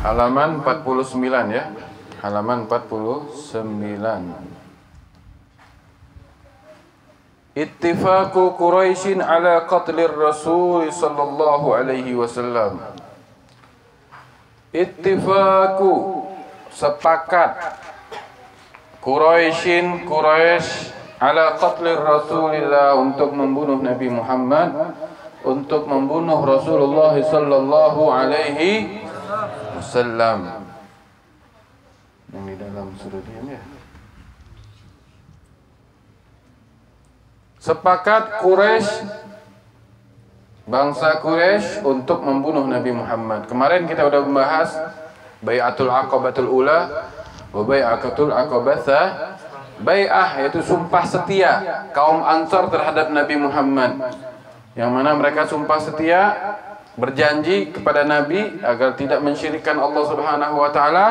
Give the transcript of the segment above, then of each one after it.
Halaman 49 ya. Halaman 49. Ittifaqu Quraisyin ala qatlir Rasul sallallahu alaihi wasallam. Ittifaqu, sepakat, Quraisy ala qatlir Rasulillah, untuk membunuh Nabi Muhammad, untuk membunuh Rasulullah sallallahu alaihi wasallam. Yang di dalam surah ini ya. Sepakat Quraisy, bangsa Quraisy, untuk membunuh Nabi Muhammad. Kemarin kita sudah membahas Bai'atul Aqabatul Ula wa Bai'atul Aqabatsah. Bai'ah yaitu sumpah setia kaum Ansar terhadap Nabi Muhammad, yang mana mereka sumpah setia berjanji kepada Nabi agar tidak mensyirikkan Allah Subhanahu wa taala,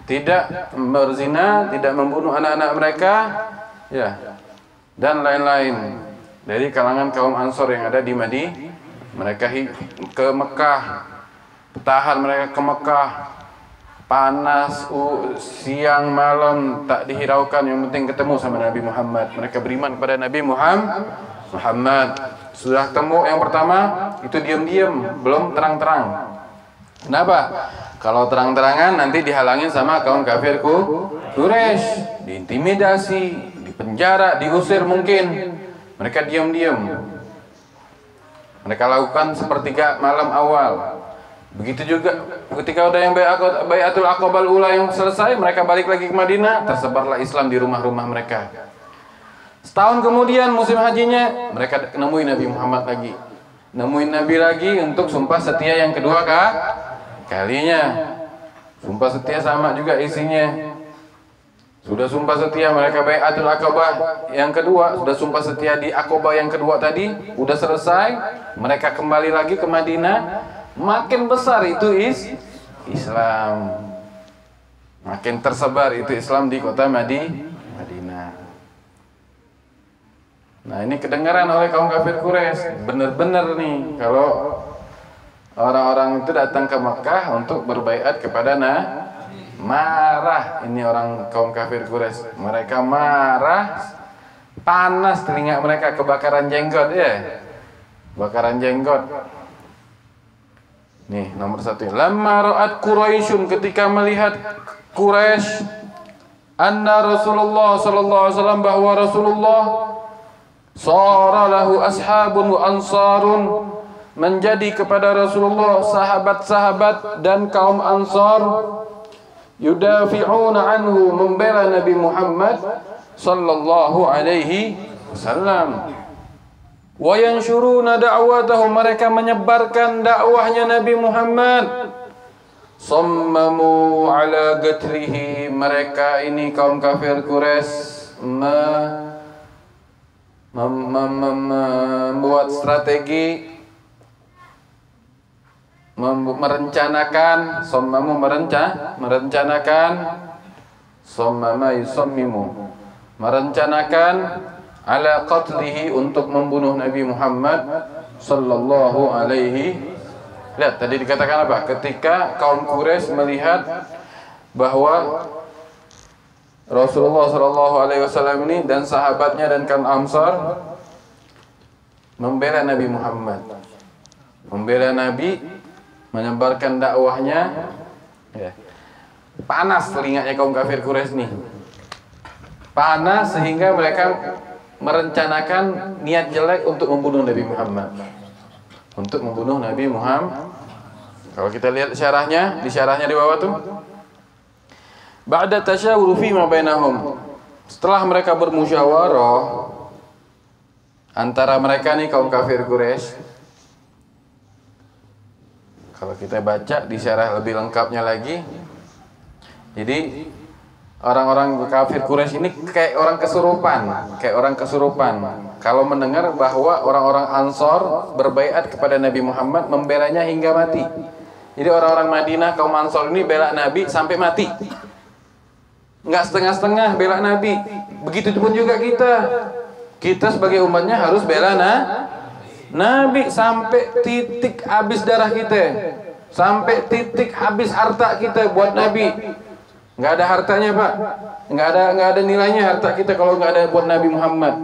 tidak berzina, tidak membunuh anak-anak mereka, ya, dan lain-lain dari kalangan kaum Ansor yang ada di Madinah. Mereka ke Mekah, tahan mereka ke Mekah, panas siang malam tak dihiraukan, yang penting ketemu sama Nabi Muhammad. Mereka beriman kepada Nabi Muhammad. Sudah ketemu yang pertama itu diam-diam, belum terang-terang. Kenapa? Kalau terang-terangan nanti dihalangin sama kaum kafir Quraisy, diintimidasi, penjara, diusir mungkin. Mereka diam-diam. Mereka lakukan sepertiga malam awal. Begitu juga ketika udah yang Bai'atul Aqabah Ula yang selesai, mereka balik lagi ke Madinah, tersebarlah Islam di rumah-rumah mereka. Setahun kemudian musim hajinya, mereka nemuin Nabi Muhammad lagi, nemuin Nabi lagi untuk sumpah setia yang kedua kalinya. Sumpah setia sama juga isinya. Sudah sumpah setia mereka Bai'atul Aqabah yang kedua, sudah sumpah setia di Aqabah yang kedua tadi, udah selesai. Mereka kembali lagi ke Madinah, makin besar itu Islam, makin tersebar itu Islam di kota Madinah. Nah, ini kedengaran oleh kaum kafir Quraisy. Benar-benar nih kalau orang-orang itu datang ke Mekah untuk berbaiat kepada marah ini orang kaum kafir Quraisy. Mereka marah, panas telinga mereka, kebakaran jenggot ya. Bakaran jenggot. Nih nomor 1. Lamma ra'at Quraisyun, ketika melihat Quraisy, anna Rasulullah sallallahu alaihi wasallam, bahwa Rasulullah sara lahu ashabun wa ansarun, menjadi kepada Rasulullah sahabat-sahabat dan kaum Ansar, yudafi'una anhu, membela Nabi Muhammad sallallahu alaihi wasallam, wa yanshuruna da'watahu, mereka menyebarkan dakwahnya Nabi Muhammad. Sammamu ala gatrihi, mereka ini kaum kafir Quraisy membuat strategi, merencanakan, sommamu merencanakan, sommama yusammimu, merencanakan, ala qatlihi, untuk membunuh Nabi Muhammad sallallahu alaihi. Lihat tadi dikatakan apa? Ketika kaum Quraisy melihat bahwa Rasulullah sallallahu alaihi wasallam ini dan sahabatnya dan kaum Ansar membela Nabi Muhammad, membela Nabi, menyebarkan dakwahnya, ya. Panas telinganya kaum kafir Quraisy nih, panas sehingga mereka merencanakan niat jelek untuk membunuh Nabi Muhammad, untuk membunuh Nabi Muhammad. Kalau kita lihat syarahnya, di syarahnya di bawah tuh, ba'da tasyawur fi ma bainahum, setelah mereka bermusyawarah antara mereka nih kaum kafir Quraisy. Kalau kita baca di syarah lebih lengkapnya lagi, jadi orang-orang kafir Quraisy ini kayak orang kesurupan, kalau mendengar bahwa orang-orang Ansor berbaiat kepada Nabi Muhammad, membelanya hingga mati. Jadi orang-orang Madinah kaum Ansor ini bela Nabi sampai mati, nggak setengah-setengah bela Nabi. Begitu pun juga kita. Kita sebagai umatnya harus bela Nabi sampai titik habis darah kita, sampai titik habis harta kita buat Nabi. Nggak ada hartanya Pak, nggak ada nilainya harta kita kalau nggak ada buat Nabi Muhammad.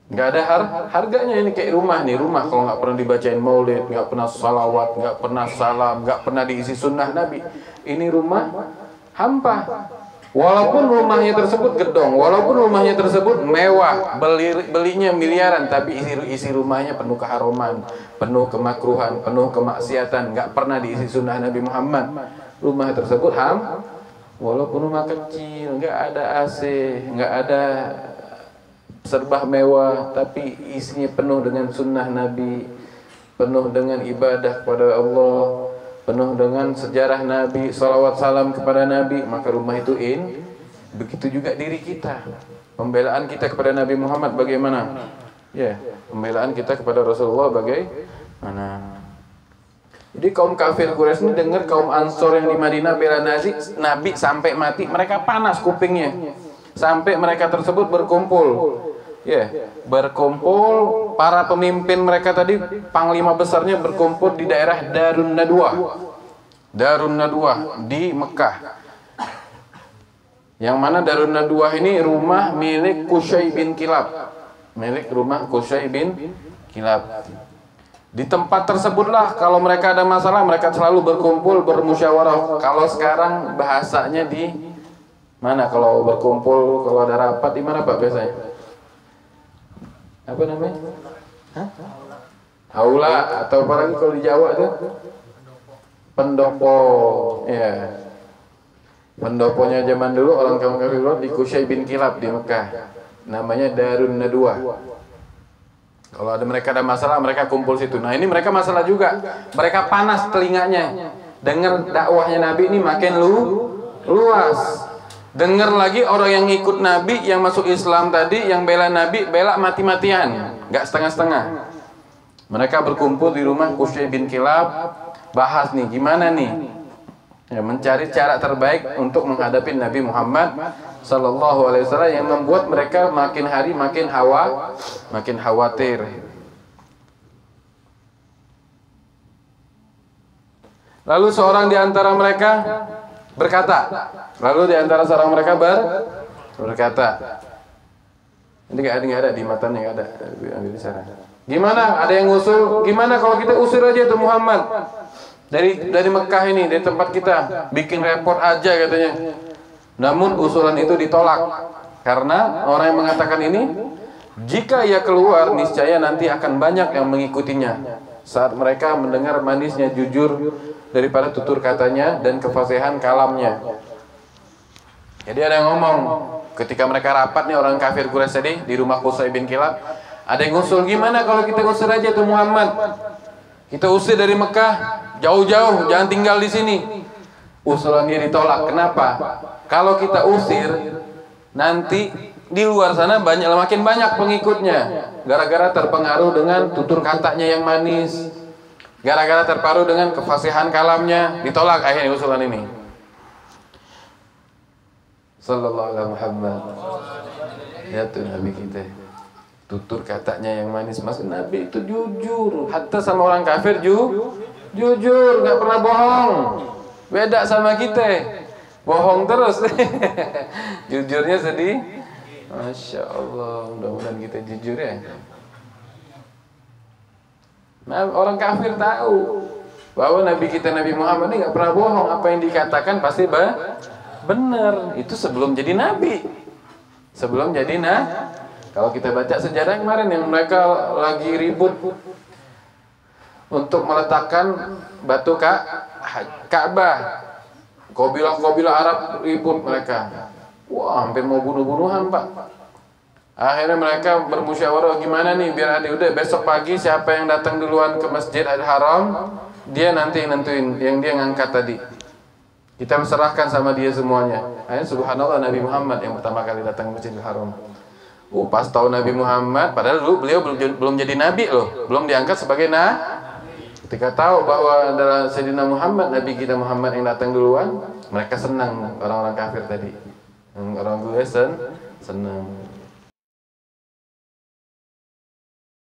Nggak ada harganya. Ini kayak rumah nih, rumah kalau nggak pernah dibacain maulid, nggak pernah salawat, nggak pernah salam, nggak pernah diisi sunnah Nabi, ini rumah hampa. Walaupun rumahnya tersebut gedong, walaupun rumahnya tersebut mewah, belinya miliaran, tapi isi rumahnya penuh keharuman, penuh kemakruhan, penuh kemaksiatan, nggak pernah diisi sunnah Nabi Muhammad. Rumah tersebut walaupun rumah kecil, nggak ada AC, nggak ada serba mewah, tapi isinya penuh dengan sunnah Nabi, penuh dengan ibadah kepada Allah, penuh dengan sejarah Nabi, salawat salam kepada Nabi, maka rumah itu begitu juga diri kita. Pembelaan kita kepada Nabi Muhammad bagaimana? Ya, pembelaan kita kepada Rasulullah bagaimana? Jadi kaum kafir Quraisy ini dengar kaum Ansor yang di Madinah bela Nabi sampai mati, mereka panas kupingnya. Sampai mereka tersebut berkumpul. Ya, berkumpul para pemimpin mereka tadi, panglima besarnya berkumpul di daerah Darun Nadwah di Mekah. Yang mana Darun Nadwah ini rumah milik Qusay bin Kilab. Di tempat tersebutlah kalau mereka ada masalah, mereka selalu berkumpul bermusyawarah. Kalau sekarang bahasanya di mana kalau berkumpul, kalau ada rapat di mana Pak biasanya? Apa namanya? Aula, atau apalagi kalau di Jawa itu pendopo. Ya. Pendoponya zaman dulu orang kaum kafir di Qusay bin Kilab di Mekah. Namanya Darun Nadwah. Kalau mereka ada masalah, mereka kumpul situ. Nah, ini mereka masalah juga. Mereka panas telinganya. Dengar dakwahnya Nabi ini makin luas. Dengar lagi orang yang ikut Nabi, yang masuk Islam tadi, yang bela Nabi, bela mati-matian, nggak setengah-setengah. Mereka berkumpul di rumah Qusay bin Kilab, bahas nih, gimana nih, ya, mencari cara terbaik untuk menghadapi Nabi Muhammad Sallallahu Alaihi Wasallam, yang membuat mereka makin hari makin khawatir. Lalu seorang di antara mereka berkata, ini nggak ada di matanya, nggak ada, ambil di sana. Gimana? Ada yang ngusul? Gimana kalau kita usir aja tuh Muhammad dari Mekah ini, dari tempat kita, bikin repot aja katanya. Namun usulan itu ditolak karena orang yang mengatakan ini, jika ia keluar niscaya nanti akan banyak yang mengikutinya saat mereka mendengar manisnya jujur daripada tutur katanya dan kefasihan kalamnya. Jadi ada yang ngomong ketika mereka rapat nih, orang kafir Quraisy tadi di rumah Qusay bin Kilab, ada yang ngusul, gimana kalau kita usir aja tuh Muhammad, kita usir dari Mekah jauh-jauh, jangan tinggal di sini. Usulan dia ditolak. Kenapa? Kalau kita usir, nanti di luar sana makin banyak pengikutnya, gara-gara terpengaruh dengan tutur katanya yang manis, gara-gara terpengaruh dengan kefasihan kalamnya. Ditolak akhirnya usulan ini. Sallallahu alaihi Muhammad. Ya tuh Nabi kita, tutur katanya yang manis. Maksud Nabi itu jujur, hatta sama orang kafir jujur, nggak pernah bohong. Beda sama kita, bohong terus. Jujurnya sedih. Masya Allah, mudah-mudahan kita jujur ya. Nah, orang kafir tahu bahwa Nabi kita Nabi Muhammad ini nggak pernah bohong. Apa yang dikatakan pasti benar. Itu sebelum jadi Nabi. Kalau kita baca sejarah kemarin yang mereka lagi ribut untuk meletakkan batu Ka'bah. Kabilah Arab ribut mereka. Wah, hampir mau bunuh-bunuhan, Pak. Akhirnya mereka bermusyawarah, gimana nih biar udah besok pagi siapa yang datang duluan ke Masjid Al-Haram, dia nanti nentuin yang dia ngangkat tadi. Kita serahkan sama dia semuanya. Akhirnya subhanallah Nabi Muhammad yang pertama kali datang ke Masjidil Haram. Pas tahu Nabi Muhammad, padahal dulu beliau belum jadi nabi loh, belum diangkat sebagai Ketika tahu bahwa adalah Sayyidina Muhammad, Nabi kita Muhammad yang datang duluan, mereka senang, orang-orang kafir tadi. Orang gue senang.